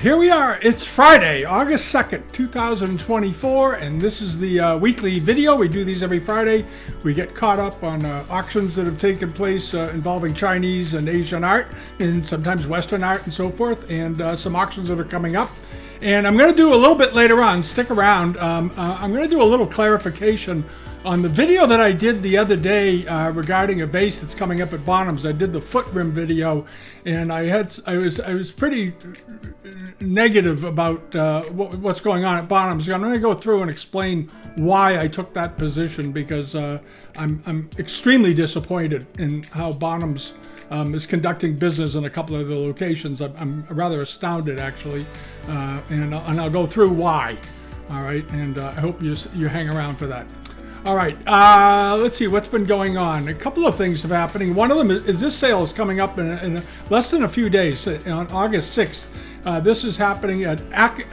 here we are. It's Friday, August 2nd, 2024, and this is the weekly video. We do these every Friday. We get caught up on auctions that have taken place involving Chinese and Asian art, and sometimes Western art and so forth, and some auctions that are coming up. And I'm going to do a little bit later on, stick around, I'm going to do a little clarification on the video that I did the other day regarding a vase that's coming up at Bonhams. I did the foot rim video, and I was pretty negative about what's going on at Bonhams. I'm going to go through and explain why I took that position, because I'm extremely disappointed in how Bonhams is conducting business in a couple of the locations. I'm rather astounded, actually, and I'll go through why. All right, and I hope you hang around for that. All right, let's see what's been going on. A couple of things have happening. One of them is this sale is coming up in less than a few days, on August 6th. This is happening at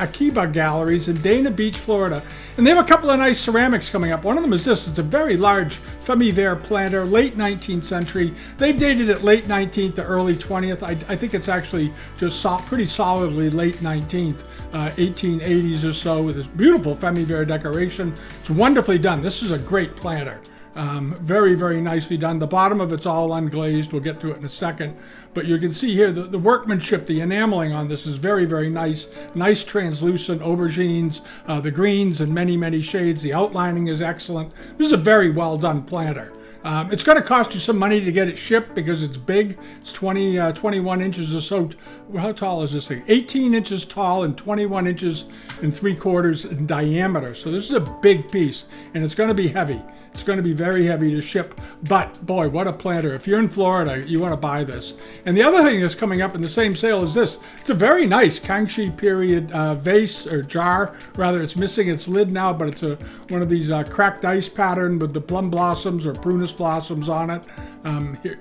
Akiba Galleries in Dana Beach, Florida. And they have a couple of nice ceramics coming up. One of them is this. It's a very large femi-vare planter, late 19th century. They've dated it late 19th to early 20th. I think it's actually just pretty solidly late 19th, 1880s or so, with this beautiful femi-vare decoration. It's wonderfully done. This is a great planter. Very, very nicely done. The bottom of it's all unglazed. We'll get to it in a second. But you can see here the workmanship, the enameling on this is very, very nice. Nice translucent aubergines, the greens in many, many shades. The outlining is excellent. This is a very well done planter. It's going to cost you some money to get it shipped because it's big. It's 21 inches or so. How tall is this thing? 18 inches tall and 21 inches and 3/4 in diameter. So this is a big piece, and it's going to be heavy. It's going to be very heavy to ship, but boy, what a planter. If you're in Florida, you want to buy this. And the other thing that's coming up in the same sale is this. It's a very nice Kangxi period vase, or jar, rather. It's missing its lid now, but it's one of these cracked ice pattern with the plum blossoms or prunus blossoms on it.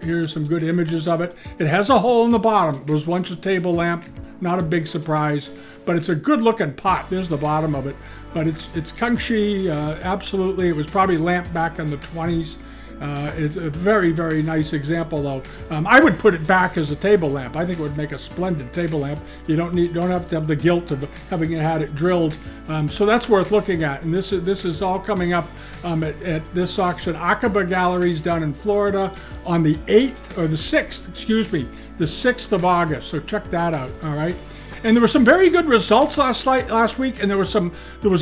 Here's some good images of it. It has a hole in the bottom. It was once a table lamp, not a big surprise, but it's a good looking pot. There's the bottom of it. But it's Kangxi, absolutely. It was probably lamped back in the 20s. It's a very, very nice example, though. I would put it back as a table lamp. I think it would make a splendid table lamp. You don't have to have the guilt of having had it drilled. So that's worth looking at. And this is all coming up at this auction, Akiba Galleries down in Florida, on the 8th or the 6th, excuse me, the 6th of August. So check that out. All right. And there were some very good results last week, and there was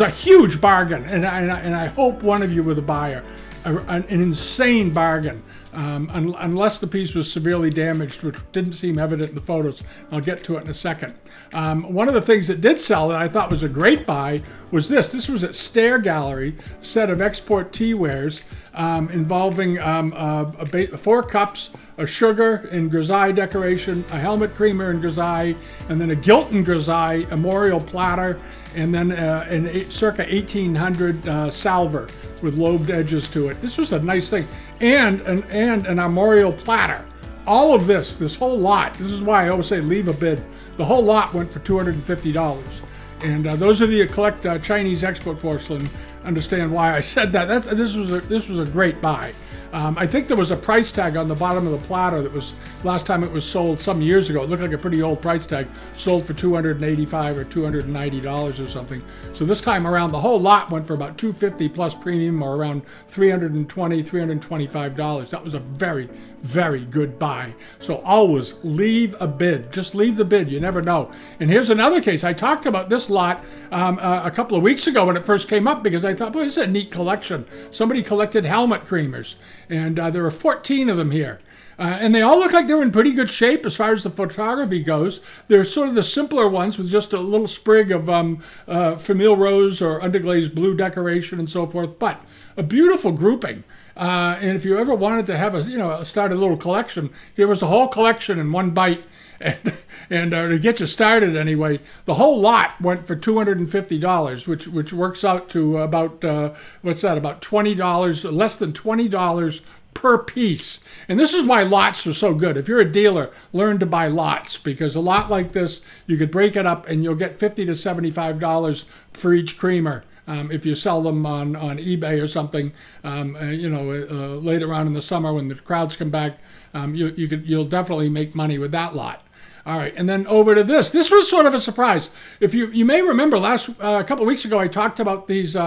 a huge bargain, and I hope one of you were the buyer, an insane bargain, unless the piece was severely damaged, which didn't seem evident in the photos. I'll get to it in a second. One of the things that did sell that I thought was a great buy was this. This was at Stair Gallery, a set of export teawares involving 4 cups, a sugar in grisaille decoration, a helmet creamer in grisaille, and then a gilt in grisaille, a memorial platter, and then an circa 1800 salver with lobed edges to it. This was a nice thing, and an armorial platter. All of this whole lot. This is why I always say leave a bid. The whole lot went for $250. And those of you that collect Chinese export porcelain understand why I said that. This was a great buy. I think there was a price tag on the bottom of the platter that was, last time it was sold some years ago, it looked like a pretty old price tag, sold for $285 or $290 or something. So this time around, the whole lot went for about $250 plus premium, or around $320, $325. That was a very, very good buy. So always leave a bid. Just leave the bid. You never know. And here's another case. I talked about this lot a couple of weeks ago when it first came up, because I thought, boy, this is a neat collection. Somebody collected helmet creamers, and there are 14 of them here. And they all look like they're in pretty good shape as far as the photography goes. They're sort of the simpler ones with just a little sprig of famille rose or underglazed blue decoration and so forth, but a beautiful grouping. And if you ever wanted to have start a little collection, here was a whole collection in one bite. And to get you started anyway, the whole lot went for $250, which works out to about about $20, less than $20 per piece. And this is why lots are so good. If you're a dealer, learn to buy lots, because a lot like this, you could break it up and you'll get $50 to $75 for each creamer. If you sell them on eBay or something, later on in the summer when the crowds come back, you'll definitely make money with that lot. All right, and then over to this. This was sort of a surprise. If you may remember, a couple of weeks ago, I talked about these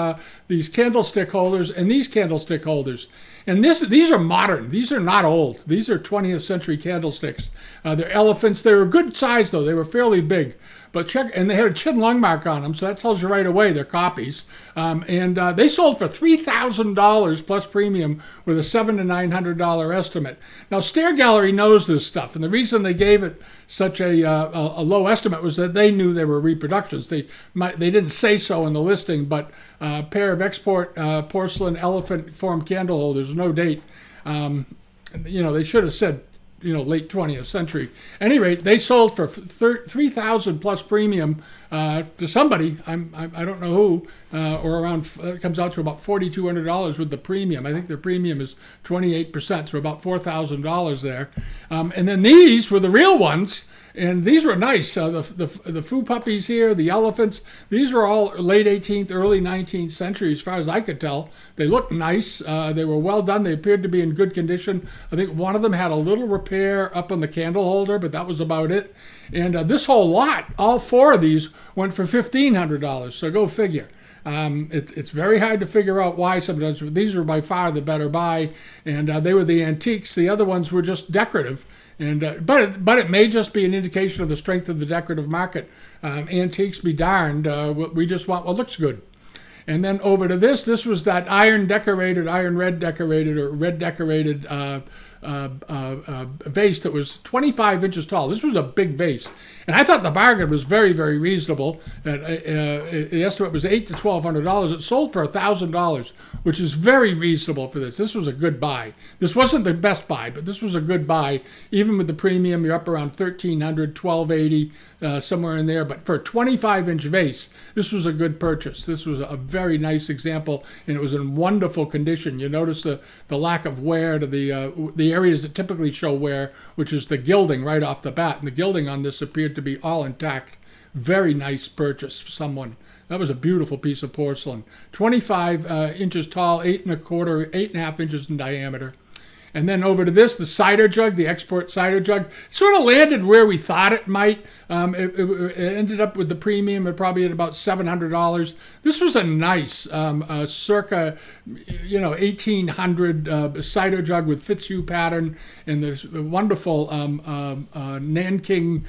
candlestick holders and these candlestick holders. And these are modern. These are not old. These are 20th century candlesticks. They're elephants. They were good size, though. They were fairly big. But check, and they had a chin lung mark on them, so that tells you right away they're copies. And they sold for $3,000 plus premium with a $700 to $900 estimate. Now, Stair Gallery knows this stuff, and the reason they gave it such a low estimate was that they knew they were reproductions. They didn't say so in the listing, but a pair of export porcelain elephant formed candle holders, no date. They should have said late 20th century. At any rate, they sold for $3,000 plus premium to somebody. I don't know who, or around. It comes out to about $4,200 with the premium. I think the premium is 28%, so about $4,000 there. And then these were the real ones. And these were nice. The foo puppies here, the elephants, these were all late 18th, early 19th century, as far as I could tell. They looked nice. They were well done. They appeared to be in good condition. I think one of them had a little repair up on the candle holder, but that was about it. And this whole lot, all four of these, went for $1,500. So go figure. It's very hard to figure out why sometimes. These were by far the better buy, and they were the antiques. The other ones were just decorative. And but it may just be an indication of the strength of the decorative market. Antiques be darned. We just want what looks good. And then over to this. This was that iron red decorated vase that was 25 inches tall. This was a big vase. And I thought the bargain was very, very reasonable. The estimate was $800 to $1,200. It sold for $1,000, which is very reasonable for this. This was a good buy. This wasn't the best buy, but this was a good buy. Even with the premium, you're up around $1,300, $1,280, somewhere in there. But for a 25-inch vase, this was a good purchase. This was a very nice example, and it was in wonderful condition. You notice the lack of wear to the areas that typically show wear, which is the gilding right off the bat. And the gilding on this appeared to be all intact. Very nice purchase for someone. That was a beautiful piece of porcelain. 25 inches tall, 8.25 inches in diameter. And then over to this, the cider jug, the export cider jug, sort of landed where we thought it might. It ended up with the premium at probably at about $700. This was a nice circa 1800 cider jug with Fitzhugh pattern and this wonderful Nanking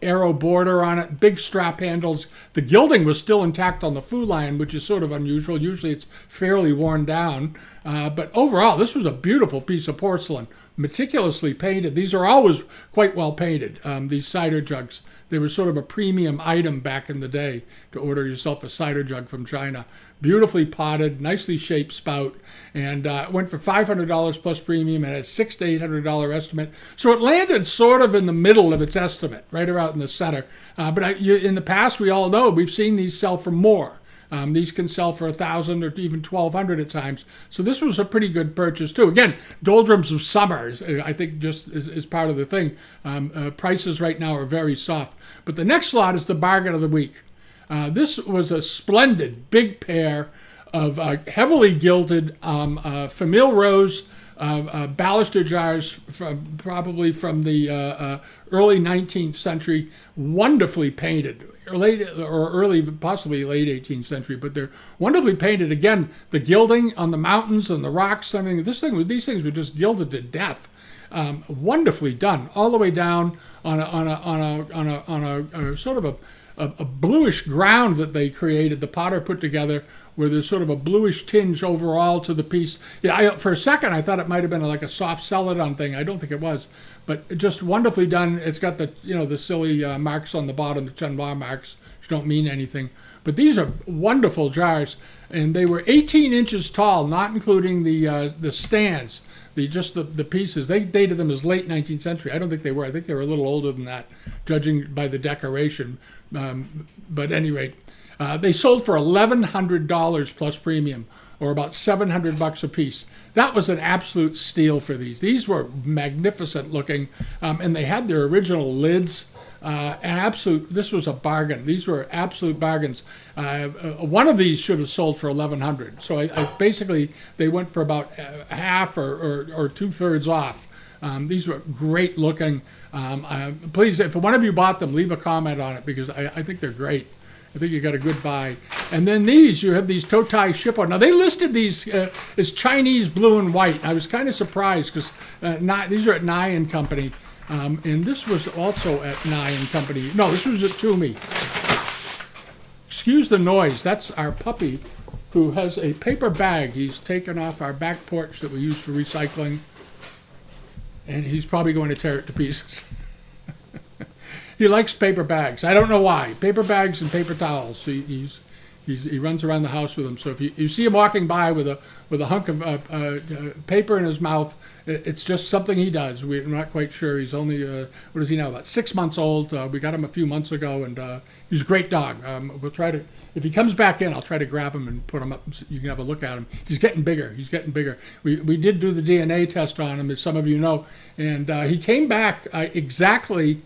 arrow border on it, big strap handles. The gilding was still intact on the foo line, which is sort of unusual. Usually it's fairly worn down. But overall, this was a beautiful piece of porcelain, meticulously painted. These are always quite well painted, these cider jugs. They were sort of a premium item back in the day to order yourself a cider jug from China. Beautifully potted, nicely shaped spout, and it went for $500 plus premium and a $600 to $800 estimate. So it landed sort of in the middle of its estimate, right around in the center. But in the past, we all know, we've seen these sell for more. These can sell for $1,000 or even $1,200 at times. So this was a pretty good purchase too. Again, doldrums of summer, I think, just is part of the thing. Prices right now are very soft. But the next lot is the bargain of the week. This was a splendid big pair of heavily gilded Famille Rose baluster jars, probably from the early 19th century, wonderfully painted. Possibly late 18th century, but they're wonderfully painted. Again, the gilding on the mountains and the rocks. I mean, these things were just gilded to death. Wonderfully done, all the way down on a sort of a bluish ground that they created. The potter put together, where there's sort of a bluish tinge overall to the piece. Yeah, for a second I thought it might have been like a soft celadon thing. I don't think it was, but just wonderfully done. It's got the silly marks on the bottom, the Chenhua marks, which don't mean anything. But these are wonderful jars, and they were 18 inches tall, not including the stands. The pieces. They dated them as late 19th century. I don't think they were. I think they were a little older than that, judging by the decoration. But at any rate, they sold for $1,100 plus premium, or about $700 a piece. That was an absolute steal for these. These were magnificent looking, and they had their original lids. This was a bargain. These were absolute bargains. One of these should have sold for $1,100. So I basically, they went for about half or 2/3 off These were great looking. Please, if one of you bought them, leave a comment on it, because I think they're great. I think you got a good buy. And then these, you have these Totai Shippo. Now, they listed these as Chinese blue and white. I was kind of surprised because these are at Nye and Company. And this was also at Nye and Company. No, this was at Toomey. Excuse the noise. That's our puppy who has a paper bag he's taken off our back porch that we use for recycling. And he's probably going to tear it to pieces. He likes paper bags. I don't know why. Paper bags and paper towels. He runs around the house with them. So if you see him walking by with a hunk of paper in his mouth, it's just something he does. We're not quite sure. He's only, what is he now, about 6 months old. We got him a few months ago, and he's a great dog. We'll try to, if he comes back in, I'll try to grab him and put him up so you can have a look at him. He's getting bigger. He's getting bigger. We did do the DNA test on him, as some of you know, and he came back exactly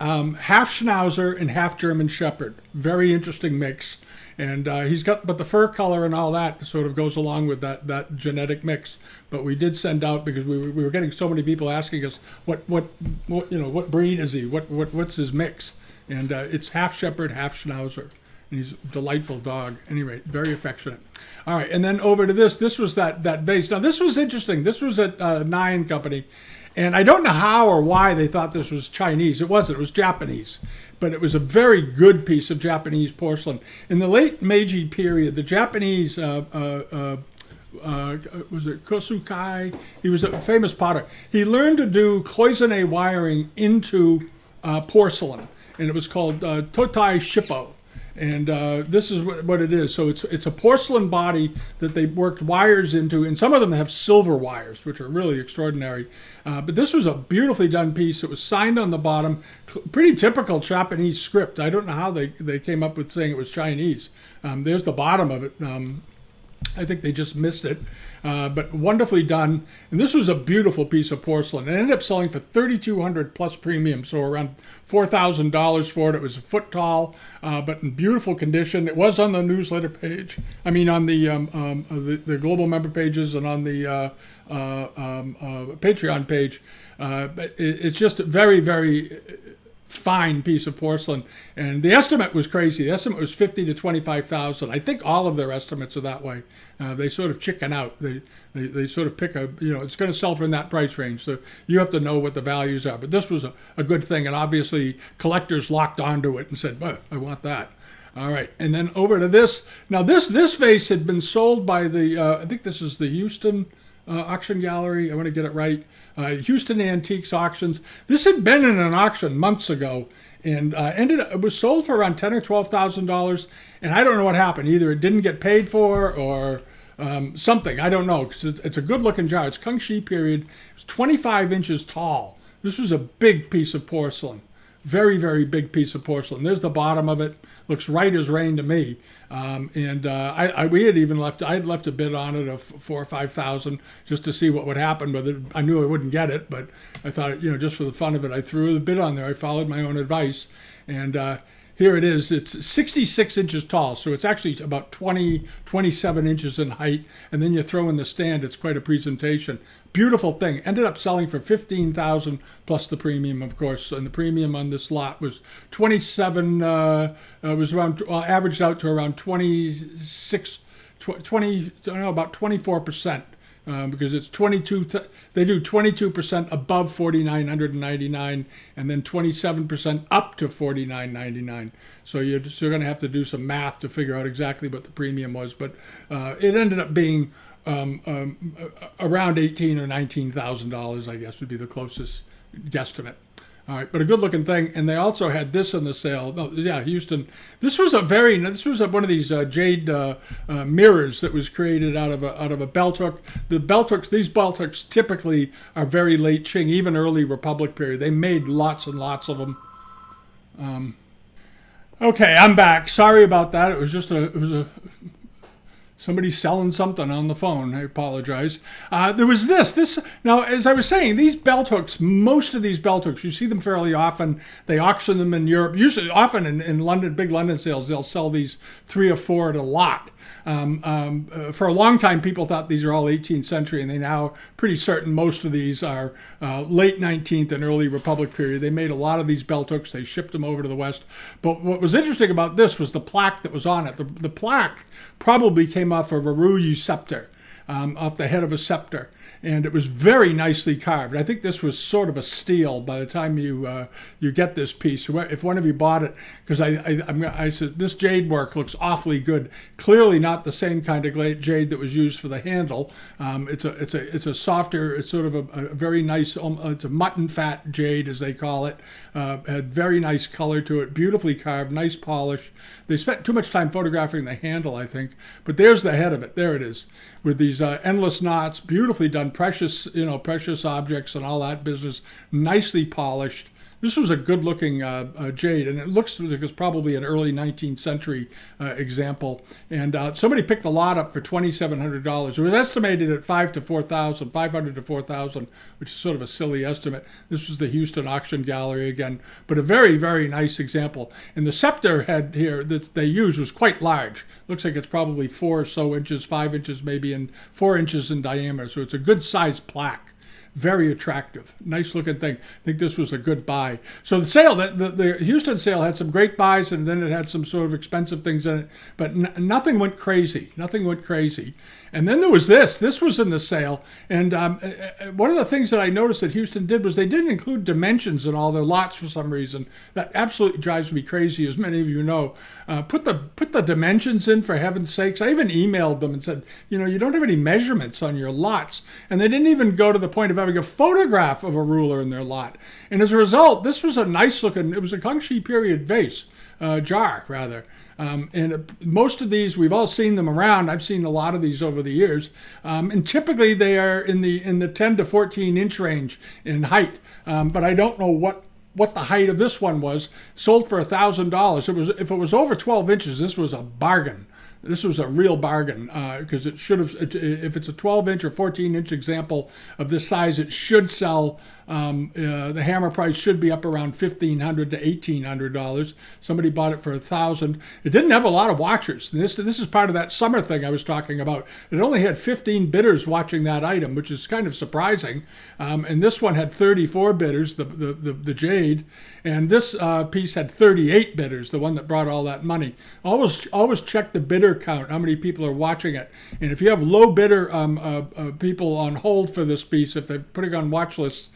half Schnauzer and half German Shepherd. Very interesting mix. And he's got, but the fur color and all that sort of goes along with that genetic mix. But we did send out, because we were getting so many people asking us what breed is he? What's his mix? And it's half Shepherd, half Schnauzer. And he's a delightful dog. Anyway, very affectionate. All right, and then over to this. This was that vase. Now this was interesting. This was at Nye and Company. And I don't know how or why they thought this was Chinese. It wasn't. It was Japanese. But it was a very good piece of Japanese porcelain. In the late Meiji period, the Japanese, was it Kosukai? He was a famous potter. He learned to do cloisonne wiring into porcelain. And it was called Totai Shippo. And this is what it is. So it's a porcelain body that they worked wires into, and some of them have silver wires, which are really extraordinary. But this was a beautifully done piece. It was signed on the bottom, pretty typical Japanese script. I don't know how they came up with saying it was Chinese. There's the bottom of it. I think they just missed it. But wonderfully done. And this was a beautiful piece of porcelain. It ended up selling for $3,200 plus premium, so around $4,000 for it. It was a foot tall, but in beautiful condition. It was on the newsletter page. I mean, on the global member pages and on the Patreon page. But it's just a very, very fine piece of porcelain, and the estimate was crazy. The estimate was $50,000 to $25,000. I think all of their estimates are that way. They sort of chicken out. They sort of pick it's going to sell for in that price range. So you have to know what the values are. But this was a good thing, and obviously collectors locked onto it and said, I want that. All right, and then over to this. Now this vase had been sold by I think this is the Houston auction gallery. I want to get it right. Houston Antiques Auctions. This had been in an auction months ago, and it was sold for around $10,000 or $12,000. And I don't know what happened. Either it didn't get paid for, or something. I don't know, because it's a good-looking jar. It's Kangxi period. It's 25 inches tall. This was a big piece of porcelain. Very, very big piece of porcelain. There's the bottom of it. Looks right as rain to me. We had even left a bid on it of $4,000 or $5,000 just to see what would happen with it. I knew I wouldn't get it, but I thought, just for the fun of it, I threw the bid on there. I followed my own advice, and here it is. It's 66 inches tall, so it's actually about 27 inches in height, and then you throw in the stand. It's quite a presentation. Beautiful thing. Ended up selling for $15,000 plus the premium, of course, and the premium on this lot was 27. Was around averaged out to around 26, 20. I don't know, about 24%. Because it's 22. They do 22% above $4,999, and then 27% up to $4,999. So you're going to have to do some math to figure out exactly what the premium was. But it ended up being around $18,000 or $19,000, I guess, would be the closest guesstimate. All right, but a good-looking thing, and they also had this in the sale. No, yeah, Houston. This was one of these jade mirrors that was created out of a belt hook. These belt hooks typically are very late Qing, even early Republic period. They made lots and lots of them. Okay, I'm back. Sorry about that. It was a Somebody's selling something on the phone. I apologize. There was this. Now, as I was saying, these belt hooks, most of these belt hooks, you see them fairly often. They auction them in Europe. Usually, often in London, big London sales, they'll sell these 3 or 4 at a lot. For a long time, people thought these are all 18th century, and they now pretty certain most of these are late 19th and early Republic period. They made a lot of these belt hooks. They shipped them over to the West. But what was interesting about this was the plaque that was on it. The plaque probably came off of a rouge scepter, off the head of a scepter. And it was very nicely carved. I think this was sort of a steal by the time you get this piece. If one of you bought it, because I said this jade work looks awfully good. Clearly not the same kind of jade that was used for the handle. It's a softer. It's sort of a very nice. It's a mutton fat jade, as they call it. Had very nice color to it. Beautifully carved. Nice polish. They spent too much time photographing the handle, I think. But there's the head of it. There it is, with these endless knots, beautifully done, precious objects and all that business, nicely polished. This was a good-looking jade, and it looks like it's probably an early 19th century example. And somebody picked the lot up for $2,700. It was estimated at $500 to $4,000, which is sort of a silly estimate. This was the Houston Auction Gallery again, but a very, very nice example. And the scepter head here that they used was quite large. Looks like it's probably 4 or so inches, 5 inches maybe, and 4 inches in diameter. So it's a good-sized plaque. Very attractive, nice looking thing. I think this was a good buy. So the sale, the Houston sale had some great buys, and then it had some sort of expensive things in it, but nothing went crazy. Nothing went crazy. And then there was this. This was in the sale. And one of the things that I noticed that Houston did was they didn't include dimensions in all their lots for some reason. That absolutely drives me crazy, as many of you know. Put the dimensions in, for heaven's sakes. I even emailed them and said, you don't have any measurements on your lots. And they didn't even go to the point of having a photograph of a ruler in their lot. And as a result, this was a nice looking, it was a Kangxi period vase, jar rather. And most of these, we've all seen them around. I've seen a lot of these over the years. And typically they are in the 10 to 14 inch range in height. But I don't know what the height of this one was. Sold for $1,000. If it was over 12 inches, this was a bargain. This was a real bargain because it should have, if it's a 12-inch or 14-inch example of this size, it should sell. The hammer price should be up around $1,500 to $1,800. Somebody bought it for $1,000. It didn't have a lot of watchers. This is part of that summer thing I was talking about. It only had 15 bidders watching that item, which is kind of surprising. And this one had 34 bidders, the jade, and this piece had 38 bidders, the one that brought all that money. Always check the bidder count, how many people are watching it. And if you have low bidder people on hold for this piece, if they're putting on watch lists,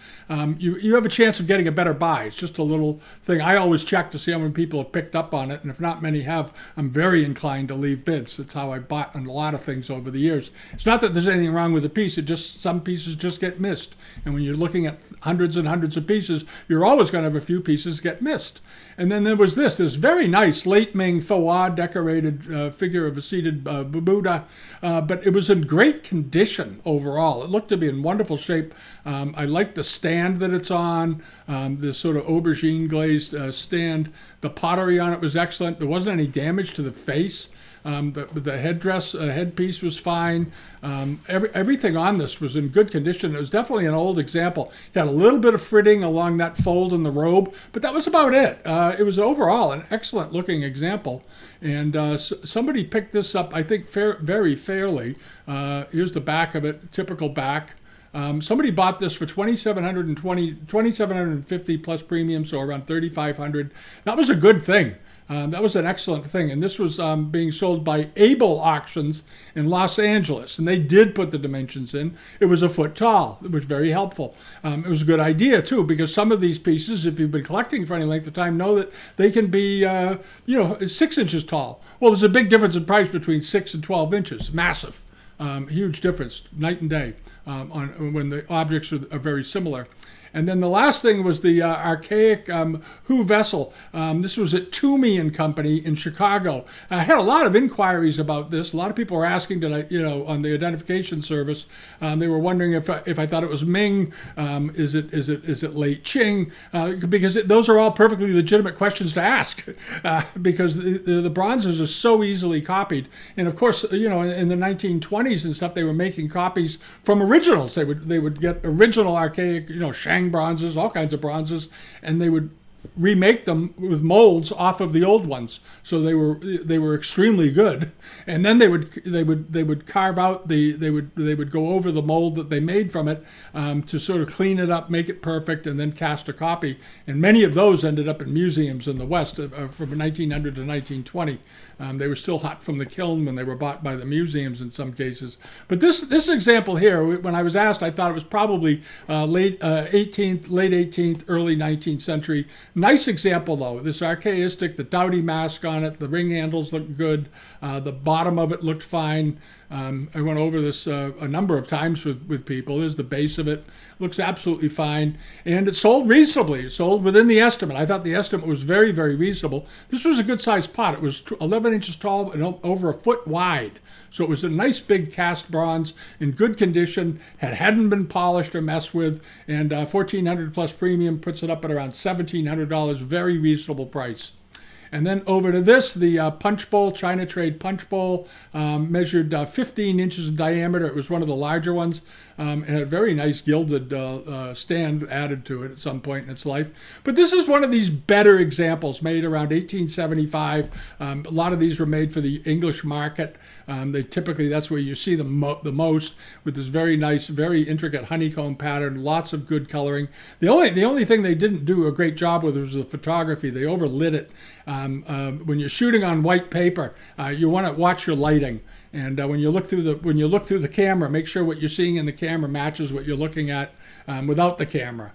you have a chance of getting a better buy. It's just a little thing. I always check to see how many people have picked up on it, and if not many have, I'm very inclined to leave bids. That's how I bought on a lot of things over the years. It's not that there's anything wrong with the piece. Some pieces just get missed. And when you're looking at hundreds and hundreds of pieces, you're always going to have a few pieces get missed. And then there was this very nice late Ming Fawad decorated figure of a seated Buddha, but it was in great condition overall. It looked to be in wonderful shape. I liked the stand that it's on, this sort of aubergine glazed stand. The pottery on it was excellent. There wasn't any damage to the face. The headpiece was fine. Everything on this was in good condition. It was definitely an old example. It had a little bit of fritting along that fold in the robe, but that was about it. It was overall an excellent looking example. And somebody picked this up, I think, very fairly. Here's the back of it, typical back. Somebody bought this for $2,750 plus premium, so around $3,500. That was a good thing. That was an excellent thing. And this was being sold by Able Auctions in Los Angeles. And they did put the dimensions in. It was a foot tall. It was very helpful. It was a good idea, too, because some of these pieces, if you've been collecting for any length of time, know that they can be, 6 inches tall. Well, there's a big difference in price between 6 and 12 inches. Massive. Huge difference, night and day, on when the objects are very similar. And then the last thing was the archaic Who vessel. This was at Toomey and Company in Chicago. I had a lot of inquiries about this. A lot of people were asking, did I, on the identification service, they were wondering if I thought it was Ming, is it late Qing? Because those are all perfectly legitimate questions to ask, because the bronzes are so easily copied. And of course, in the 1920s and stuff, they were making copies from originals. They would get original archaic, Shang bronzes, all kinds of bronzes, and they would remake them with molds off of the old ones. So they were extremely good. And then they would carve out they would go over the mold that they made from it to sort of clean it up, make it perfect, and then cast a copy. And many of those ended up in museums in the West from 1900 to 1920. They were still hot from the kiln when they were bought by the museums in some cases. But this example here, when I was asked, I thought it was probably late 18th, early 19th century. Nice example though. This archaistic, the dowdy mask on it, the ring handles looked good, the bottom of it looked fine. I went over this a number of times with people. There's the base of it. Looks absolutely fine. And it sold reasonably. It sold within the estimate. I thought the estimate was very, very reasonable. This was a good-sized pot. It was 11 inches tall and over a foot wide. So it was a nice big cast bronze in good condition, hadn't been polished or messed with, and $1,400 plus premium puts it up at around $1,700. Very reasonable price. And then over to this, the punch bowl, China Trade punch bowl, measured 15 inches in diameter. It was one of the larger ones. It had a very nice gilded stand added to it at some point in its life. But this is one of these better examples made around 1875. A lot of these were made for the English market. That's where you see the most, with this very nice, very intricate honeycomb pattern, lots of good coloring. The only thing they didn't do a great job with was the photography. They overlit it. When you're shooting on white paper, you want to watch your lighting. And when you look through the camera, make sure what you're seeing in the camera matches what you're looking at without the camera,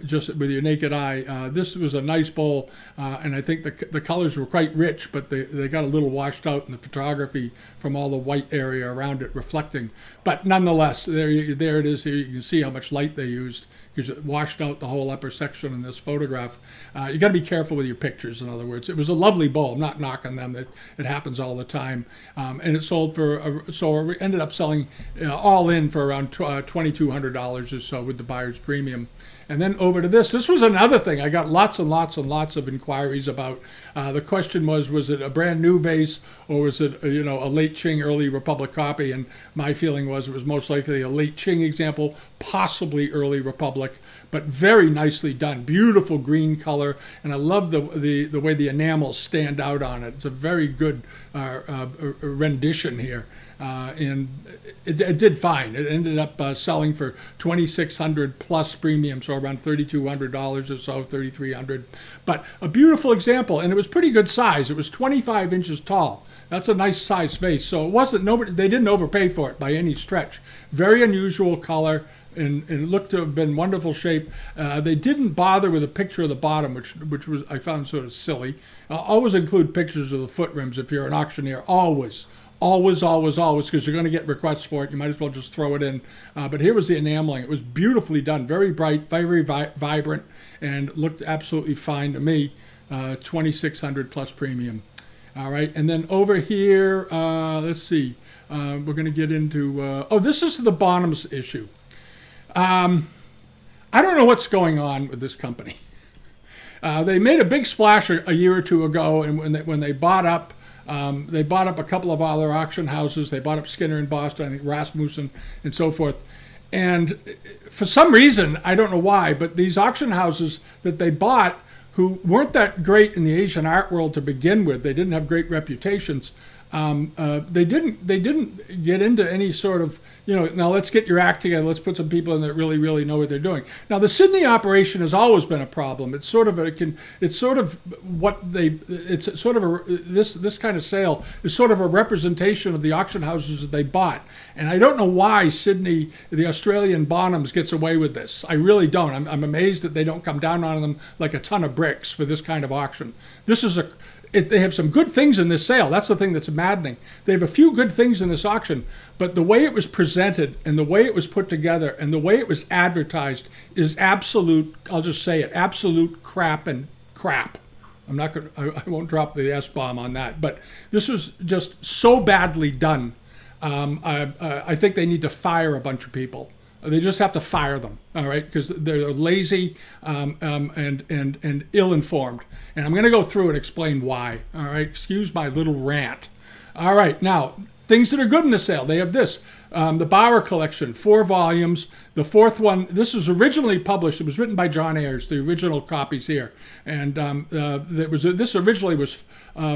just with your naked eye. This was a nice bowl, and I think the colors were quite rich, but they got a little washed out in the photography from all the white area around it reflecting. But nonetheless, there it is. Here you can see how much light they used, because it washed out the whole upper section in this photograph. You got to be careful with your pictures, in other words. It was a lovely bowl. I'm not knocking them. It happens all the time. And it sold so it ended up selling all in for around $2,200 or so with the buyer's premium. And then over to this. This was another thing I got lots and lots and lots of inquiries about. The question was it a brand new vase, or was it a late Qing, early Republic copy? And my feeling was it was most likely a late Qing example, possibly early Republic, but very nicely done. Beautiful green color, and I love the way the enamels stand out on it. It's a very good rendition here. And it did fine. It ended up selling for $2,600 plus premium, so around $3,200 or so, $3,300. But a beautiful example, and it was pretty good size. It was 25 inches tall. That's a nice size vase. So it wasn't they didn't overpay for it by any stretch. Very unusual color. And it looked to have been wonderful shape. They didn't bother with a picture of the bottom, which was I found sort of silly. Always include pictures of the foot rims if you're an auctioneer. Always, because you're going to get requests for it. You might as well just throw it in. But here was the enameling. It was beautifully done, very bright, very vibrant, and looked absolutely fine to me. $2,600 plus premium. All right, and then over here, let's see. We're going to get into. This is the Bonhams issue. I don't know what's going on with this company. They made a big splash a year or two ago, and when they bought up a couple of other auction houses. They bought up Skinner in Boston, I think Rasmussen, and so forth. And for some reason, I don't know why, but these auction houses that they bought, who weren't that great in the Asian art world to begin with, they didn't have great reputations. They didn't get into any sort of, now let's get your act together. Let's put some people in that really, really know what they're doing. Now the Sydney operation has always been a problem. It's sort of this kind of sale is sort of a representation of the auction houses that they bought. And I don't know why Sydney, the Australian Bonhams, gets away with this. I really don't. I'm amazed that they don't come down on them like a ton of bricks for this kind of auction. This is They have some good things in this sale. That's the thing that's maddening. They have a few good things in this auction, but the way it was presented and the way it was put together and the way it was advertised is absolute, I'll just say it, absolute crap and crap. I won't drop the S-bomb on that, but this was just so badly done. I think they need to fire a bunch of people. They just have to fire them, all right, because they're lazy and ill-informed. And I'm going to go through and explain why, all right? Excuse my little rant. All right, now, things that are good in the sale. They have this, the Bauer collection, 4 volumes. The 4th one, this was originally published. It was written by John Ayres, the original copies here. And this originally was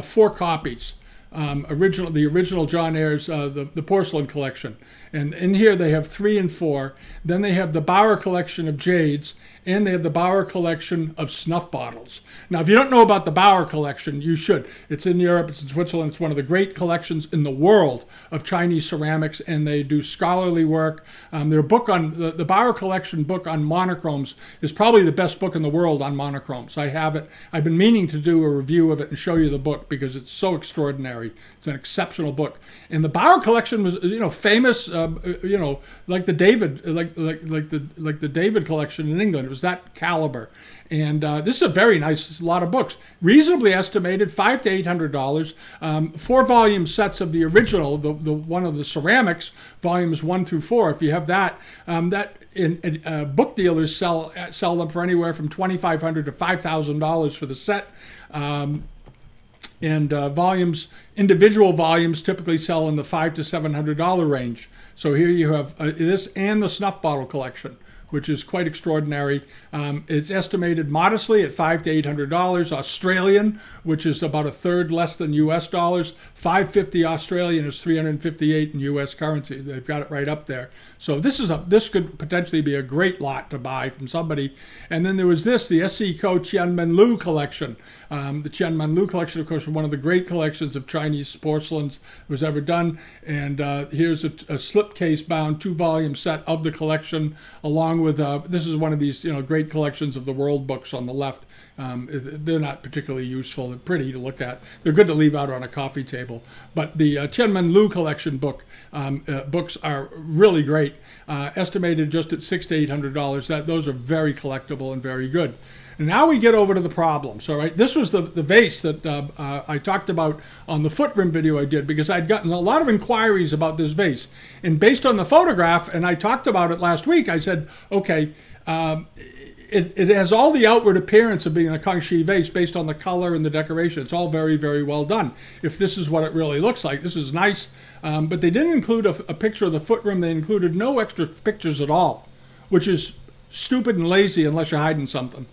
4 copies. The original John Ayres, the Porcelain collection. And in here they have 3 and 4. Then they have the Bauer collection of jades, and they have the Bauer collection of snuff bottles. Now, if you don't know about the Bauer collection, you should. It's in Europe, it's in Switzerland. It's one of the great collections in the world of Chinese ceramics, and they do scholarly work. Their book on the Bauer collection book on monochromes is probably the best book in the world on monochromes. I have it. I've been meaning to do a review of it and show you the book because it's so extraordinary. It's an exceptional book. And the Bauer collection was, famous, like the David, like the David collection in England. It was that caliber. And this is a very nice lot of books, reasonably estimated $500 to $800. 4 volume sets of the original, the one of the ceramics, volumes 1 through 4. If you have that, book dealers sell them for anywhere from $2,500 to $5,000 for the set. Individual volumes typically sell in the $500 to $700 range. So here you have this and the snuff bottle collection, which is quite extraordinary. It's estimated modestly at $500 to $800 Australian, which is about a third less than US dollars. $550 Australian is $358 in US currency. They've got it right up there. So this could potentially be a great lot to buy from somebody. And then there was the SC Co. Tianmenlu collection. The Tianmenlu collection, of course, was one of the great collections of Chinese porcelains that was ever done. And here's a slipcase bound 2-volume set of the collection, along with this is one of these great collections of the world books on the left. They're not particularly useful. They're pretty to look at. They're good to leave out on a coffee table. But the Tianmenlu collection books are really great. Estimated just at $600 to $800. Those are very collectible and very good. And now we get over to the problems. All right, this was the vase that I talked about on the foot rim video I did, because I'd gotten a lot of inquiries about this vase. And based on the photograph, and I talked about it last week, I said, okay, it has all the outward appearance of being a Kangxi vase based on the color and the decoration. It's all very, very well done. If this is what it really looks like, this is nice. But they didn't include a picture of the foot rim. They included no extra pictures at all, which is stupid and lazy unless you're hiding something.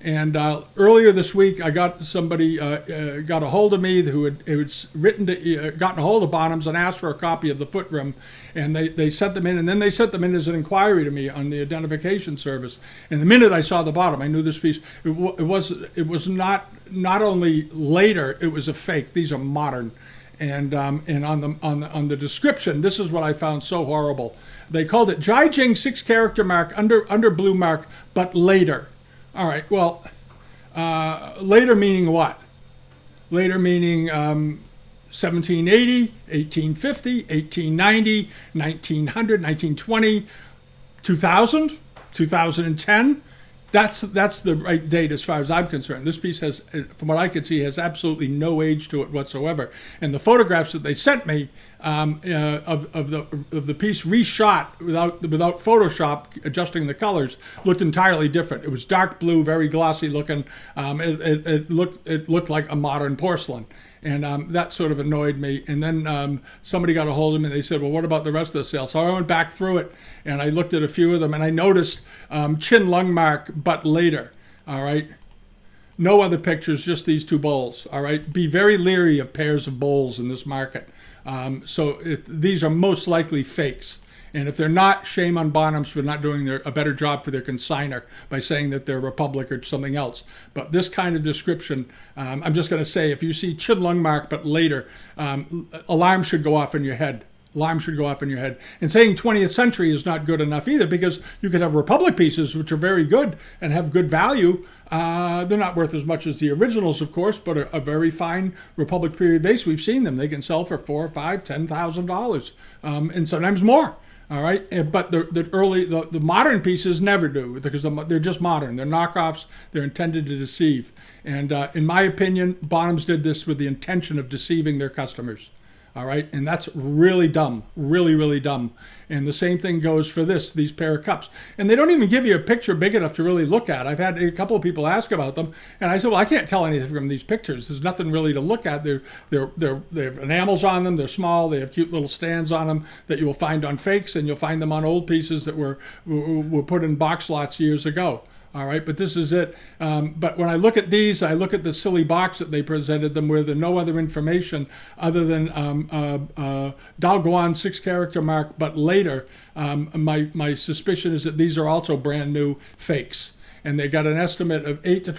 And earlier this week, I got somebody got a hold of me who had gotten a hold of Bonhams and asked for a copy of the foot rim, and they sent them in, and then they sent them in as an inquiry to me on the identification service. And the minute I saw the bottom, I knew this piece. It was not only later, it was a fake. These are modern. And on the description, this is what I found so horrible. They called it Jiajing 6-character mark under blue mark, but later. All right, well, later meaning what? Later meaning 1780, 1850, 1890, 1900, 1920, 2000, 2010. That's the right date as far as I'm concerned. This piece has, from what I can see, has absolutely no age to it whatsoever. And the photographs that they sent me of the piece reshot without Photoshop adjusting the colors looked entirely different. It was dark blue, very glossy looking. It looked like a modern porcelain. And that sort of annoyed me. And then somebody got a hold of me and they said, well, what about the rest of the sale? So I went back through it and I looked at a few of them and I noticed chin lung mark, but later. All right. No other pictures, just these 2 bowls. All right. Be very leery of pairs of bowls in this market. These are most likely fakes. And if they're not, shame on Bonhams for not doing a better job for their consignor by saying that they're Republic or something else. But this kind of description, I'm just going to say, if you see chin lung mark but later, alarm should go off in your head. Alarm should go off in your head. And saying 20th century is not good enough either, because you could have Republic pieces, which are very good and have good value. They're not worth as much as the originals, of course, but a very fine Republic period vase. We've seen them. They can sell for $4,000, $5,000, $10,000, and sometimes more. All right, but the modern pieces never do, because they're just modern. They're knockoffs. They're intended to deceive. And in my opinion, Bonhams did this with the intention of deceiving their customers. All right, and that's really dumb, really, really dumb. And the same thing goes for these pair of cups. And they don't even give you a picture big enough to really look at. I've had a couple of people ask about them, and I said, well, I can't tell anything from these pictures. There's nothing really to look at. They have enamels on them. They're small. They have cute little stands on them that you will find on fakes, and you'll find them on old pieces that were put in box lots years ago. All right, but this is it. But when I look at these, I look at the silly box that they presented them with, and no other information other than Daoguan 6-character mark, but later. My suspicion is that these are also brand new fakes, and they got an estimate of $800 to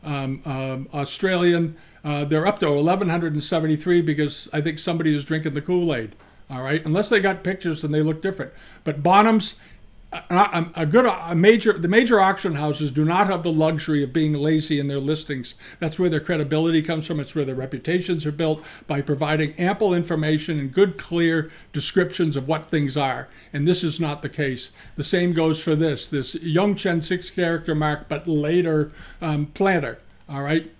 $1,200 Australian. They're up to $1,173 because I think somebody is drinking the Kool-Aid. All right, unless they got pictures and they look different. But Bonhams. The major auction houses do not have the luxury of being lazy in their listings. That's where their credibility comes from. It's where their reputations are built, by providing ample information and good, clear descriptions of what things are. And this is not the case. The same goes for this Yongchen 6-character mark, but later planter. All right,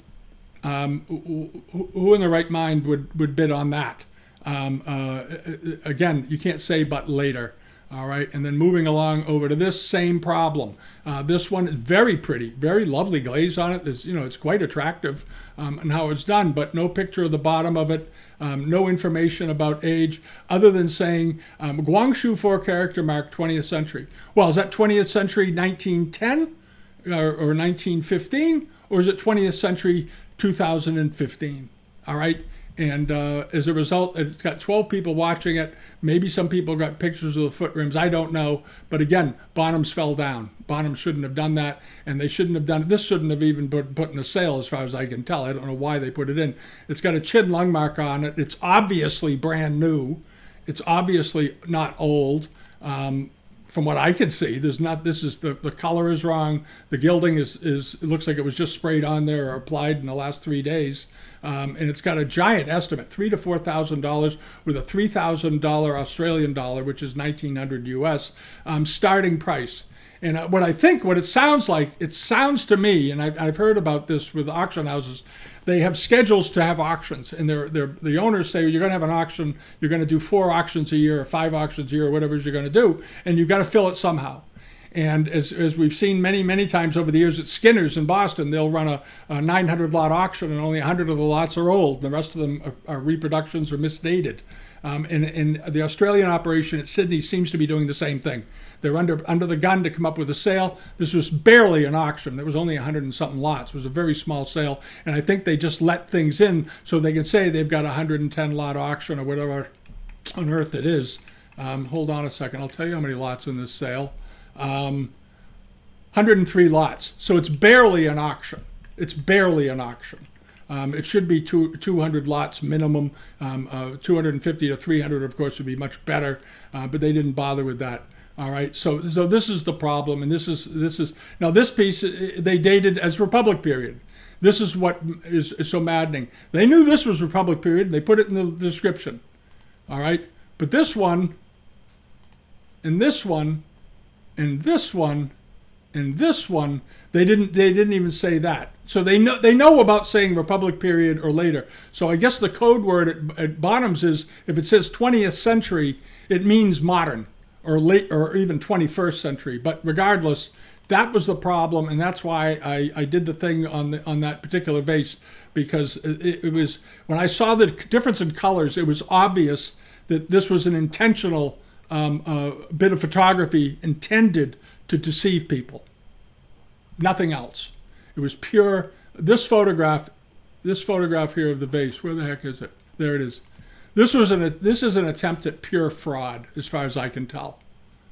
who in their right mind would bid on that? Again, you can't say but later. All right, and then moving along over to this, same problem. This one is very pretty, very lovely glaze on it. It's quite attractive and how it's done, but no picture of the bottom of it, no information about age, other than saying Guangzhou 4-character mark, 20th century. Well, is that 20th century 1910 or 1915, or is it 20th century 2015? All right. And as a result, it's got 12 people watching it. Maybe some people got pictures of the foot rims. I don't know. But again, Bonhams fell down. Bonhams shouldn't have done that. And they shouldn't have done it. This shouldn't have even put in a sale, as far as I can tell. I don't know why they put it in. It's got a chin lung mark on it. It's obviously brand new. It's obviously not old. From what I can see, the color is wrong. The gilding is it looks like it was just sprayed on there or applied in the last 3 days. And it's got a giant estimate, $3,000 to $4,000, with a $3,000 Australian dollar, which is $1,900 US, starting price. And what it sounds like, it sounds to me, and I've heard about this with auction houses, they have schedules to have auctions, and the owners say, you're going to have an auction, you're going to do 4 auctions a year or 5 auctions a year or whatever it is you're going to do, and you've got to fill it somehow. And as we've seen many, many times over the years at Skinner's in Boston, they'll run a 900 lot auction, and only 100 of the lots are old. The rest of them are reproductions or misdated. And the Australian operation at Sydney seems to be doing the same thing. They're under the gun to come up with a sale. This was barely an auction. There was only 100 and something lots. It was a very small sale. And I think they just let things in so they can say they've got a 110 lot auction or whatever on earth it is. Hold on a second. I'll tell you how many lots in this sale. 103 lots. So it's barely an auction. It's barely an auction. It should be 200 lots minimum. 250 to 300, of course, would be much better, but they didn't bother with that. All right, so this is the problem, and this is now this piece they dated as Republic period. This is what is so maddening. They knew this was Republic period. They put it in the description. All right, but this one, and this one, and this one, and this one, they didn't even say that. So they know about saying Republic period or later. So I guess the code word at Bonhams is, if it says 20th century, it means modern or late or even 21st century. But regardless, that was the problem, and that's why I did the thing on that particular vase, because it was, when I saw the difference in colors, it was obvious that this was an intentional bit of photography intended to deceive people. Nothing else. It was pure. This photograph here of the vase, where the heck is it? There it is. This is an attempt at pure fraud, as far as I can tell.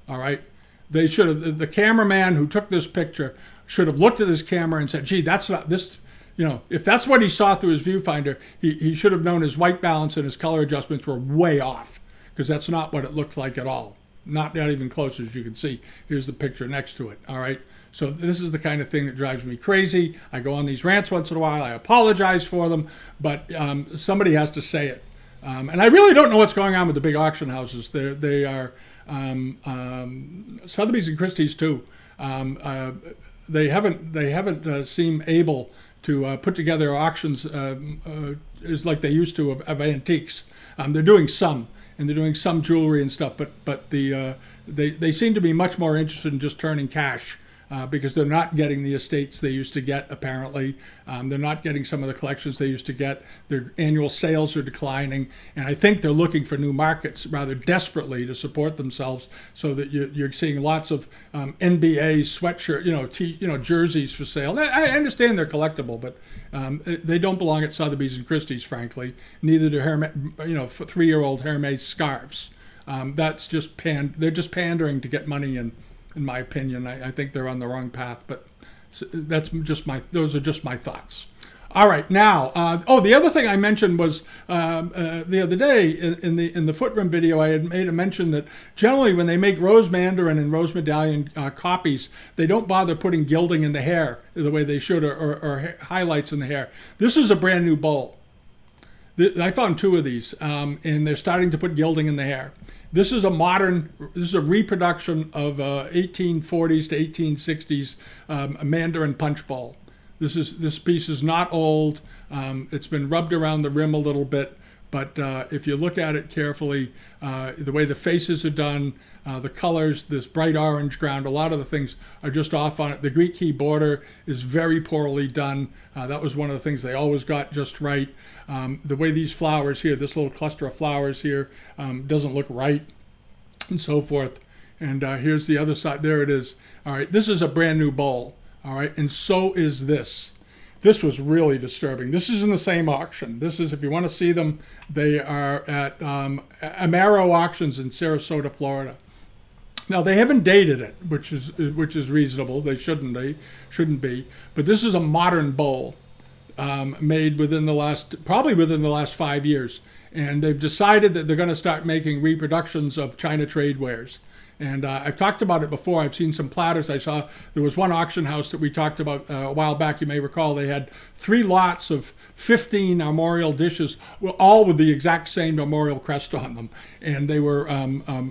All right. They should have, the cameraman who took this picture should have looked at his camera and said, gee, that's not this, if that's what he saw through his viewfinder, he should have known his white balance and his color adjustments were way off. because that's not what it looks like at all. Not even close, as you can see. Here's the picture next to it. All right. So this is the kind of thing that drives me crazy. I go on these rants once in a while. I apologize for them, but somebody has to say it. And I really don't know what's going on with the big auction houses. They are Sotheby's and Christie's too. They haven't seemed able to put together auctions as like they used to of antiques. They're doing some. And they're doing some jewelry and stuff, but they seem to be much more interested in just turning cash because they're not getting the estates they used to get, apparently. They're not getting some of the collections they used to get. Their annual sales are declining, and I think they're looking for new markets rather desperately to support themselves, so that you're seeing lots of NBA sweatshirt, jerseys for sale. I understand they're collectible, but they don't belong at Sotheby's and Christie's, frankly. Neither do Hermes, 3-year-old Hermes scarves. That's just they're just pandering to get money in my opinion. I think they're on the wrong path, but those are just my thoughts. All right, now, the other thing I mentioned was the other day in the foot rim video, I had made a mention that generally when they make rose mandarin and rose medallion copies, they don't bother putting gilding in the hair the way they should, or highlights in the hair. This is a brand new bowl. I found 2 of these, and they're starting to put gilding in the hair. This is a reproduction of 1840s to 1860s Mandarin punch bowl. This piece is not old. It's been rubbed around the rim a little bit, but if you look at it carefully, the way the faces are done, the colors, this bright orange ground, a lot of the things are just off on it. The Greek key border is very poorly done. That was one of the things they always got just right. The way these flowers here, this little cluster of flowers here, doesn't look right, and so forth. And here's the other side. There it is. All right, this is a brand new bowl. All right, and so is this. This was really disturbing. This is in the same auction. This is, if you want to see them, they are at Amaro Auctions in Sarasota, Florida. Now, they haven't dated it, which is reasonable. They shouldn't be. But this is a modern bowl made probably within the last 5 years. And they've decided that they're going to start making reproductions of China trade wares. And I've talked about it before. I've seen some platters. I saw there was one auction house that we talked about a while back. You may recall they had 3 lots of 15 armorial dishes, all with the exact same armorial crest on them. And they were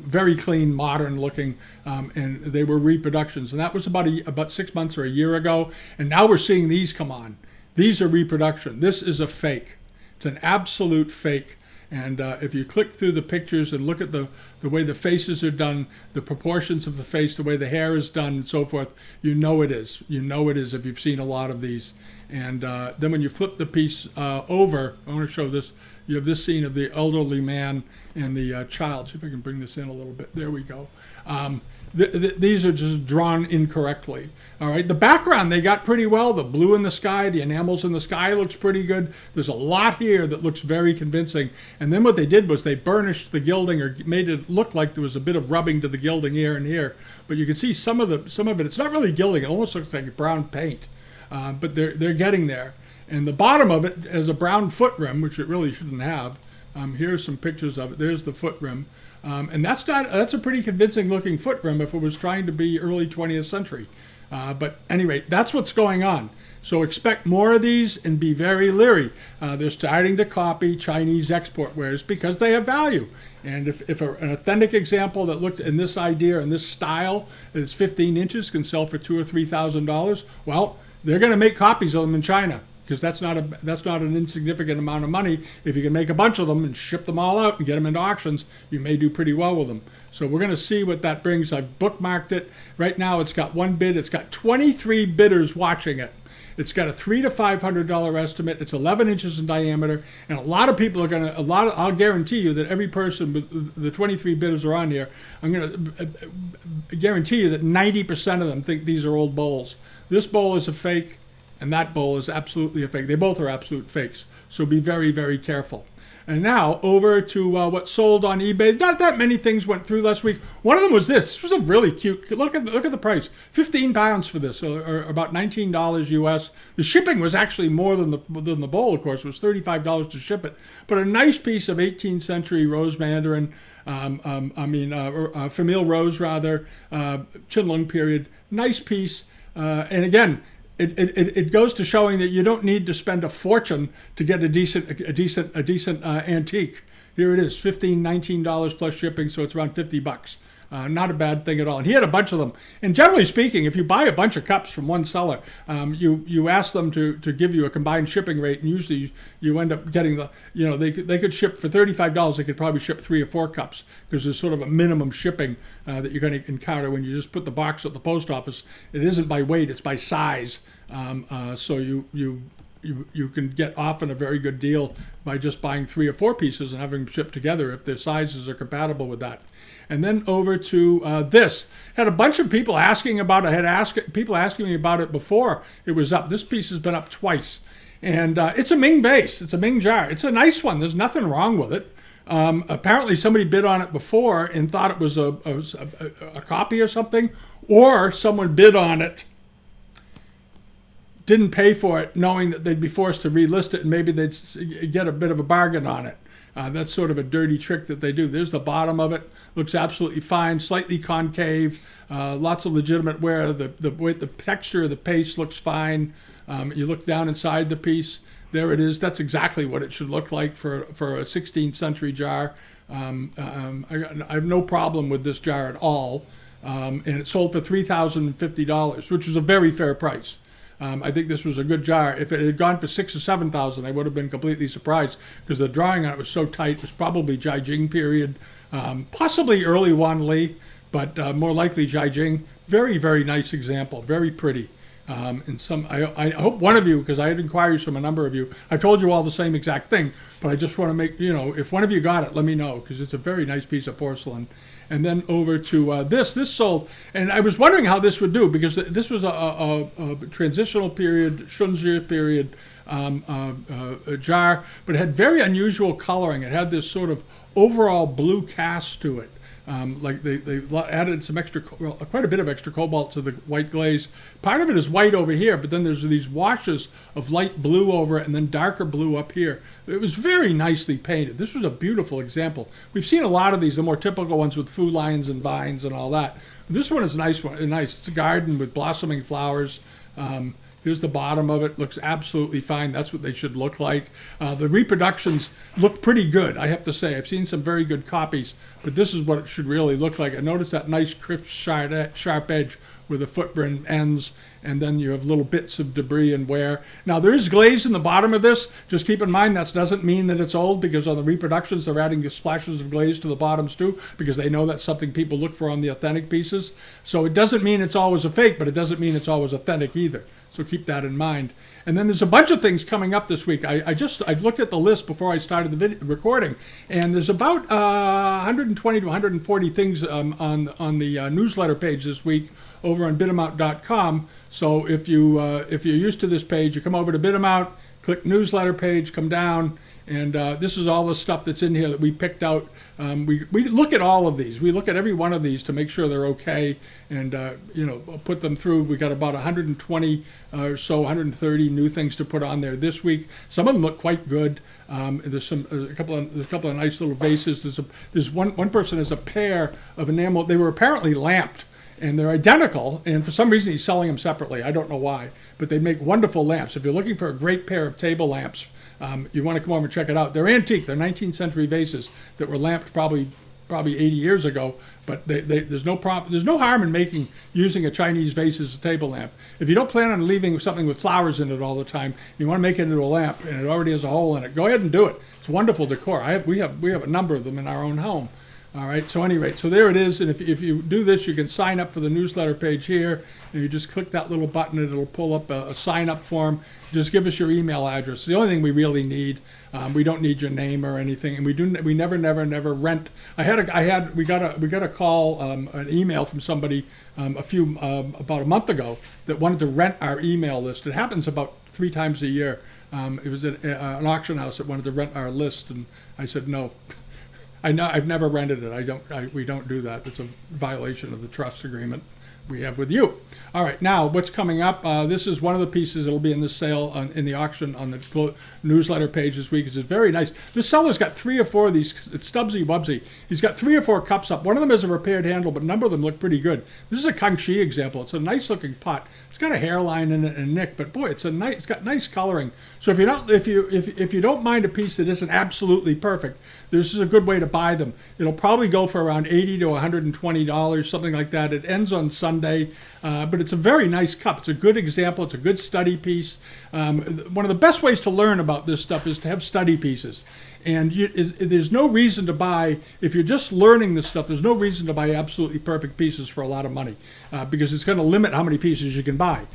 very clean, modern looking, and they were reproductions. And that was about 6 months or a year ago. And now we're seeing these come on. These are reproduction. This is a fake. It's an absolute fake. And if you click through the pictures and look at the way the faces are done, the proportions of the face, the way the hair is done, and so forth, you know it is. You know it is if you've seen a lot of these. And then when you flip the piece over, I want to show this. You have this scene of the elderly man and the child. See if I can bring this in a little bit. There we go. These are just drawn incorrectly. All right, the background they got pretty well. The blue in the sky, the enamels in the sky looks pretty good. There's a lot here that looks very convincing. And then what they did was they burnished the gilding, or made it look like there was a bit of rubbing to the gilding here and here. But you can see some of it. It's not really gilding. It almost looks like brown paint. But they're getting there. And the bottom of it has a brown foot rim, which it really shouldn't have. Here's some pictures of it. There's the foot rim. And that's a pretty convincing looking foot rim if it was trying to be early 20th century. But anyway, that's what's going on. So expect more of these and be very leery. They're starting to copy Chinese export wares because they have value. And if an authentic example that looked in this idea and this style is 15 inches can sell for $2,000 or $3,000, well, they're going to make copies of them in China, because that's not an insignificant amount of money. If you can make a bunch of them and ship them all out and get them into auctions, you may do pretty well with them. So we're going to see what that brings. I've bookmarked it. Right now it's got 1 bid. It's got 23 bidders watching it. It's got a $300 to $500 estimate. It's 11 inches in diameter, and a lot of people are I'll guarantee you that every person with the 23 bidders are on here. I'm going to guarantee you that 90% of them think these are old bowls. This bowl is a fake, and that bowl is absolutely a fake. They both are absolute fakes. So be very, very careful. And now over to what sold on eBay. Not that many things went through last week. One of them was this. This was a really cute. Look at the price. 15 pounds for this, or about $19 US. The shipping was actually more than the bowl. Of course, it was $35 to ship it. But a nice piece of 18th century rose mandarin. Famille rose rather. Qianlong period. Nice piece. And again, it goes to showing that you don't need to spend a fortune to get a decent antique. Here it is, $19 plus shipping, so it's around $50. Not a bad thing at all. And he had a bunch of them. And generally speaking, if you buy a bunch of cups from one seller, you ask them to give you a combined shipping rate, and usually you end up getting they could ship for $35. They could probably ship 3 or 4 cups because there's sort of a minimum shipping that you're going to encounter when you just put the box at the post office. It isn't by weight; it's by size. So you can get often a very good deal by just buying 3 or 4 pieces and having them shipped together if their sizes are compatible with that. And then over to this. Had a bunch of people asking about it. People asking me about it before it was up. This piece has been up twice. And it's a Ming vase. It's a Ming jar. It's a nice one. There's nothing wrong with it. Apparently somebody bid on it before and thought it was a copy or something. Or someone bid on it, didn't pay for it, knowing that they'd be forced to relist it and maybe they'd get a bit of a bargain on it. That's sort of a dirty trick that they do. There's the bottom of it. Looks absolutely fine, slightly concave, lots of legitimate wear. The texture of the paste looks fine. You look down inside the piece. There it is. That's exactly what it should look like for a 16th century jar. I have no problem with this jar at all. And it sold for $3,050, which was a very fair price. I think this was a good jar. If it had gone for $6,000 or $7,000, I would have been completely surprised because the drawing on it was so tight. It was probably Jiajing period, possibly early Wan Li, but more likely Jiajing. Very, very nice example. Very pretty. I hope one of you, because I had inquiries from a number of you, I've told you all the same exact thing, but I just want to make, if one of you got it, let me know, because it's a very nice piece of porcelain. And then over to this sold, and I was wondering how this would do, because this was a transitional period, Shunzi period a jar, but it had very unusual coloring. It had this sort of overall blue cast to it. Like they added some quite a bit of extra cobalt to the white glaze. Part of it is white over here, but then there's these washes of light blue over it and then darker blue up here. It was very nicely painted. This was a beautiful example. We've seen a lot of these, the more typical ones with food lions and vines and all that. This one is nice. It's a garden with blossoming flowers. Here's the bottom of it. Looks absolutely fine. That's what they should look like. The reproductions look pretty good, I have to say. I've seen some very good copies, but this is what it should really look like. I noticed that nice crisp, sharp edge where the footprint ends, and then you have little bits of debris and wear. Now, there is glaze in the bottom of this. Just keep in mind that doesn't mean that it's old, because on the reproductions, they're adding splashes of glaze to the bottoms too, because they know that's something people look for on the authentic pieces. So it doesn't mean it's always a fake, but it doesn't mean it's always authentic either. So keep that in mind. And then there's a bunch of things coming up this week. I looked at the list before I started the recording, and there's about 120 to 140 things on the newsletter page this week over on bitamount.com. So if you're used to this page, you come over to Bitamount, click newsletter page, come down, and this is all the stuff that's in here that we picked out. We look at all of these. We look at every one of these to make sure they're okay, and put them through. We got about 120 or so, 130 new things to put on there this week. Some of them look quite good. There's a couple of nice little vases. There's one person has a pair of enamel. They were apparently lamped, and they're identical, and for some reason he's selling them separately. I don't know why, but they make wonderful lamps. If you're looking for a great pair of table lamps, you want to come over and check it out. They're antique. They're 19th century vases that were lamped probably 80 years ago, but there's no harm in using a Chinese vase as a table lamp. If you don't plan on leaving something with flowers in it all the time, you want to make it into a lamp, and it already has a hole in it, go ahead and do it. It's wonderful decor. We have a number of them in our own home. All right, so anyway, so there it is, and if you do this, you can sign up for the newsletter page here, and you just click that little button, and it'll pull up a sign-up form. Just give us your email address. The only thing we really need. We don't need your name or anything, and we never rent. We got a call, an email from somebody about a month ago that wanted to rent our email list. It happens about 3 times a year. It was at an auction house that wanted to rent our list, and I said no. I've never rented it. We don't do that. It's a violation of the trust agreement we have with you. All right, now what's coming up? This is one of the pieces that'll be in the sale in the auction on the newsletter page this week. It's very nice. This seller's got 3 or 4 of these. It's Stubbsy Wubsy. He's got 3 or 4 cups up. One of them is a repaired handle, but a number of them look pretty good. This is a Kangxi example. It's a nice looking pot. It's got a hairline in it and a nick, but boy, it's got nice coloring. So if you don't mind a piece that isn't absolutely perfect, this is a good way to buy them. It'll probably go for around $80 to $120, something like that. It ends on Sunday, but it's a very nice cup. It's a good example. It's a good study piece. One of the best ways to learn about this stuff is to have study pieces. And there's no reason to buy, if you're just learning this stuff, there's no reason to buy absolutely perfect pieces for a lot of money because it's going to limit how many pieces you can buy.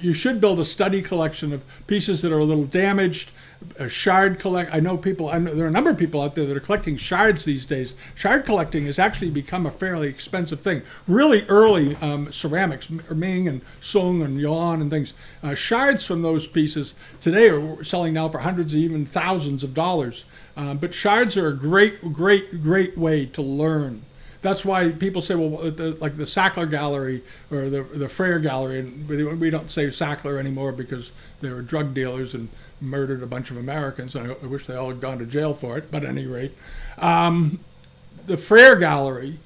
You should build a study collection of pieces that are a little damaged, a shard collect. I know there are a number of people out there that are collecting shards these days. Shard collecting has actually become a fairly expensive thing. Really early ceramics, Ming and Sung and Yuan and things, shards from those pieces today are selling now for hundreds, even thousands of dollars. But shards are a great way to learn. That's why people say, well, like the Sackler Gallery or the Frere Gallery, and we don't say Sackler anymore because they were drug dealers and murdered a bunch of Americans. I wish they all had gone to jail for it, but at any rate. The Frere Gallery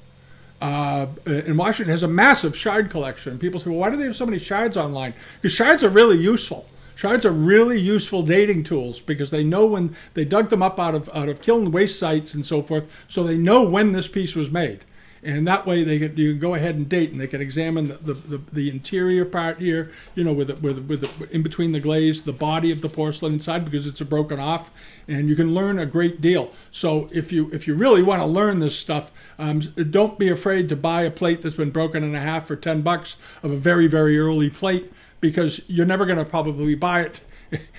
in Washington has a massive shard collection. People say, well, why do they have so many shards online? Because shards are really useful. Shards are really useful dating tools because they know when they dug them up out of kiln waste sites and so forth, so they know when this piece was made. And that way you can go ahead and date, and they can examine the interior part here, with in between the glaze, the body of the porcelain inside because it's broken off, and you can learn a great deal. So if you really want to learn this stuff, don't be afraid to buy a plate that's been broken in half for $10 of a very, very early plate, because you're never going to probably buy it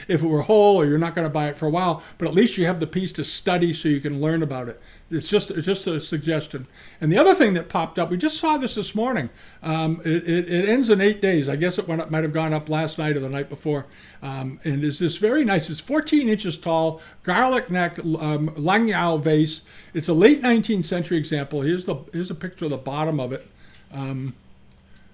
if it were whole, or you're not going to buy it for a while, but at least you have the piece to study so you can learn about it. It's just a suggestion. And the other thing that popped up, we just saw this morning. It ends in 8 days. I guess it might have gone up last night or the night before. And it's this very nice, it's 14 inches tall, garlic neck, Lang Yao vase. It's a late 19th century example. Here's a picture of the bottom of it.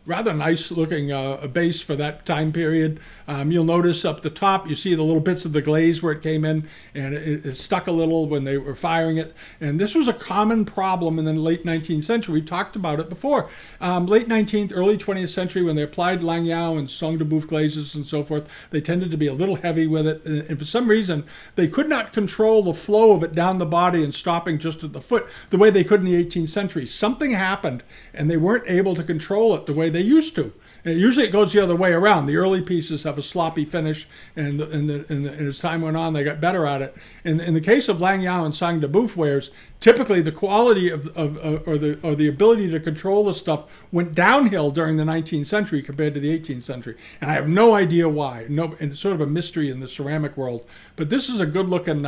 Rather nice looking base for that time period. You'll notice up the top, you see the little bits of the glaze where it came in, and it stuck a little when they were firing it. And this was a common problem in the late 19th century. We talked about it before. Late 19th, early 20th century, when they applied Lang Yao and Sang de Bouffe glazes and so forth, they tended to be a little heavy with it. And for some reason, they could not control the flow of it down the body and stopping just at the foot the way they could in the 18th century. Something happened, and they weren't able to control it the way they used to. And usually it goes the other way around. The early pieces have a sloppy finish, and as time went on, they got better at it. In the case of Lang Yao and Sang de Bouffe wares, typically the quality or the ability to control the stuff went downhill during the 19th century compared to the 18th century. And I have no idea why. And it's sort of a mystery in the ceramic world. But this is a good-looking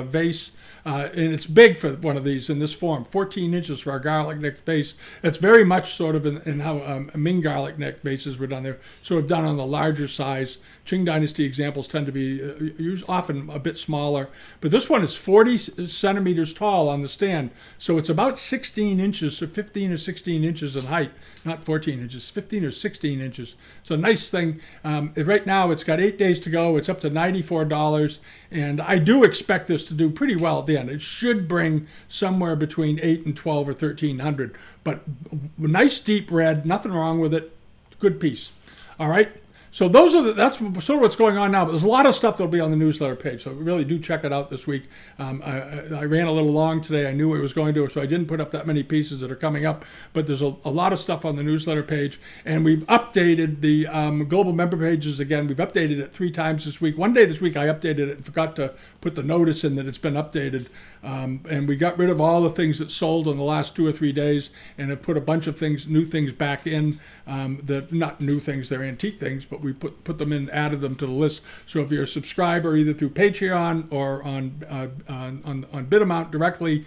vase. And it's big for one of these in this form, 14 inches for our garlic neck vase. That's very much sort of in how Ming garlic neck vases were done. They're sort of done on the larger size. Qing Dynasty examples tend to be often a bit smaller. But this one is 40 centimeters tall on the stand. So it's about 16 inches, so 15 or 16 inches in height. Not 14 inches, 15 or 16 inches. It's a nice thing. Right now it's got 8 days to go. It's up to $94. And I do expect this to do pretty well at the end. It should bring somewhere between 8 and 12 or 1,300. But nice deep red, nothing wrong with it. Good piece. All right. So that's sort of what's going on now. But there's a lot of stuff that'll be on the newsletter page. So really do check it out this week. I ran a little long today. I knew I was going to, so I didn't put up that many pieces that are coming up. But there's a lot of stuff on the newsletter page. And we've updated the global member pages again. We've updated it 3 times this week. One day this week I updated it and forgot to put the notice in that it's been updated. And we got rid of all the things that sold in the last 2 or 3 days and have put a bunch of new things back in. That not new things, they're antique things, but we put them in, added them to the list. So if you're a subscriber either through Patreon or on Bidamount directly,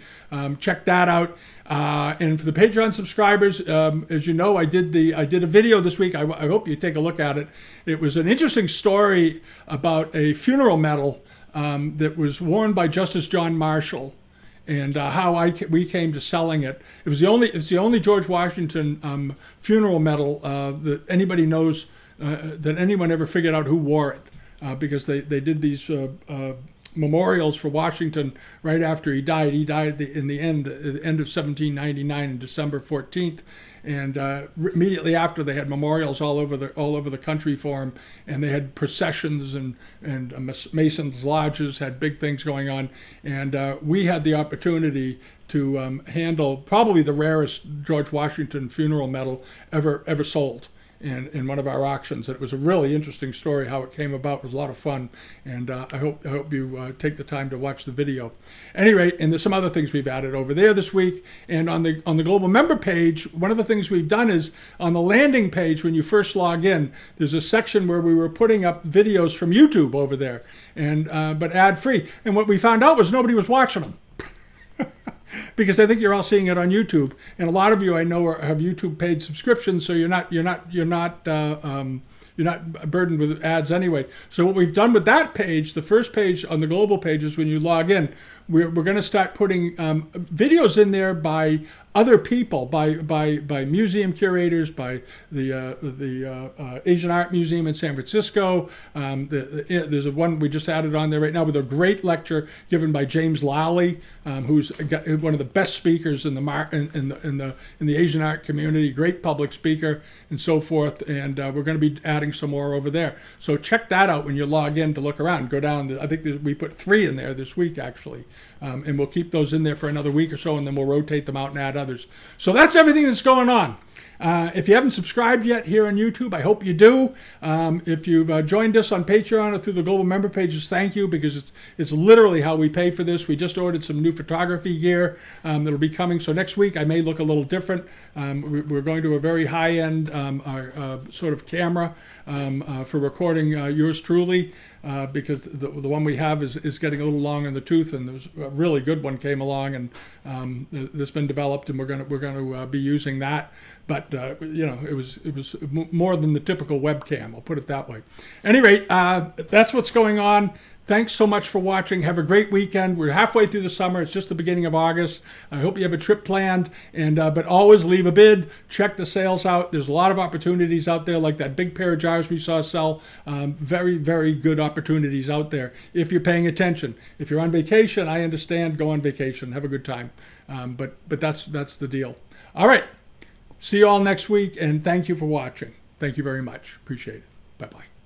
check that out. And for the Patreon subscribers, as you know, I did a video this week. I hope you take a look at it. It was an interesting story about a funeral medal that was worn by Justice John Marshall, and how we came to selling it. It's the only George Washington funeral medal that anybody knows, that anyone ever figured out who wore it, because they did these memorials for Washington right after he died. He died at the end of 1799 on December 14th. And immediately after, they had memorials all over the country for him, and they had processions and Masons' lodges had big things going on, and we had the opportunity to handle probably the rarest George Washington funeral medal ever sold in one of our auctions. And it was a really interesting story how it came about. It was a lot of fun, and I hope you take the time to watch the video. At any rate, and there's some other things we've added over there this week. And on the global member page, one of the things we've done is on the landing page when you first log in, there's a section where we were putting up videos from YouTube over there, and but ad free. And what we found out was nobody was watching them. Because I think you're all seeing it on YouTube, and a lot of you I know have YouTube paid subscriptions, so you're not burdened with ads anyway. So what we've done with that page, the first page on the global pages, when you log in, we're going to start putting videos in there by other people, by museum curators, by the Asian Art Museum in San Francisco. There's one we just added on there right now with a great lecture given by James Lally, who's one of the best speakers in the Asian art community, great public speaker and so forth. And we're going to be adding some more over there. So check that out when you log in to look around. Go down. I think we put 3 in there this week actually, and we'll keep those in there for another week or so, and then we'll rotate them out and add others. So that's everything that's going on. If you haven't subscribed yet here on YouTube, I hope you do. If you've joined us on Patreon or through the global member pages, thank you, because it's literally how we pay for this. We just ordered some new photography gear that'll be coming. So next week I may look a little different. We're going to a very high-end sort of camera for recording yours truly, because the one we have is getting a little long in the tooth, and there's a really good one came along, and that's been developed, and we're going to be using that. But it was more than the typical webcam. I'll put it that way. At any rate, that's what's going on. Thanks so much for watching. Have a great weekend. We're halfway through the summer. It's just the beginning of August. I hope you have a trip planned. And but always leave a bid. Check the sales out. There's a lot of opportunities out there, like that big pair of jars we saw sell. Very, very good opportunities out there if you're paying attention. If you're on vacation, I understand. Go on vacation. Have a good time. But that's the deal. All right. See you all next week, and thank you for watching. Thank you very much. Appreciate it. Bye-bye.